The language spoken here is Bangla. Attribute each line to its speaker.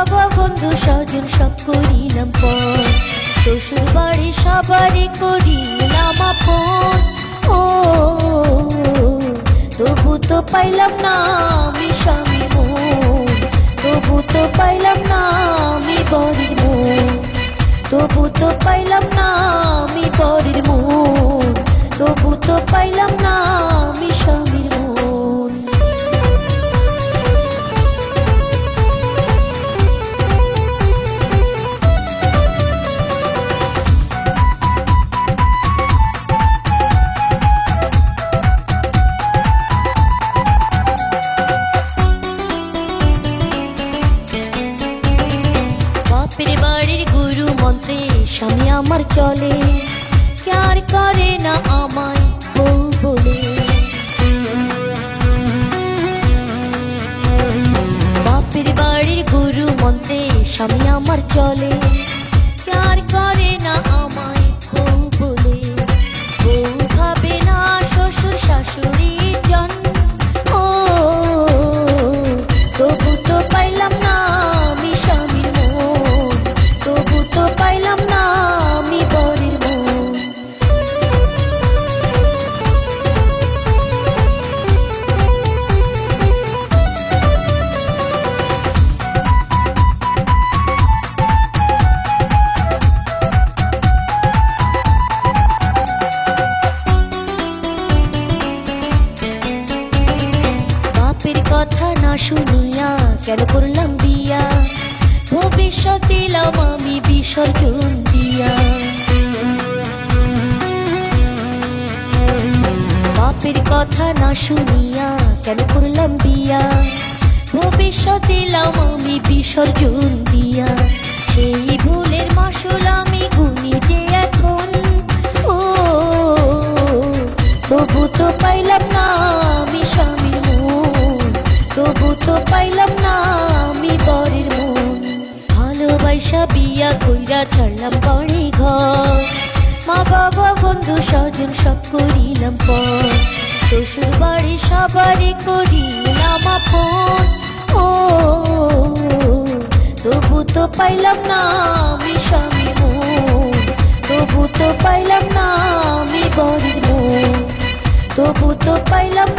Speaker 1: বাবা বন্ধু স্বজন সব করিলাম পর, শ্বশুর বাড়ি সবারই করিলাম আপন। ও তবু তো পাইলাম না আমি স্বামী মন, তবু তো পাইলাম না আমি বরের মন, তবু তো পাইলাম না আমি বরের মন, তবু তো পাইলাম না আমি স্বামীর মন। বাপের বাড়ির গুরু মন্ত্রে স্বামী আমার চলে, কার করে না আমায় বউ বলে। বাপের বাড়ির গুরু মন্ত্রে স্বামী আমার চলে, কার করে না আমায় বউ বলে। বউ ভাবে না শ্বশুর শাশুড়ি জন, ও তবু তো পাইলাম না আমি স্বামীর মন, তবু তো পাইলাম না আমি বরের মন। বাপের কথা না শুনিয়া কেন করলাম বিয়া, ভবিষ্যৎ দিলাম আমি বিসর্জন দিয়া। বাপের কথা না শুনিয়া কেন করলাম বিয়া, ভবিষ্যৎ দিলাম আমি বিসর্জন দিয়া। সেই ভুলের মাসুল আমি গুনি যে এখন, ও তবু তো পাইলাম না আমি স্বামীর মন, তবু তো পাইলাম না আমি বরের মন। ভালোবাসা বিয়া কইরা ছাড়লাম বাড়ি ঘর, মা বাবা বন্ধু স্বজন সব করিলাম পর, শ্বশুর বাড়ি সবারই করিলাম আপন। ও তবু তো পাইলাম না আমি স্বামী মন, তবু তো পাইলাম না আমি বরের মন, তবু তো পাইলাম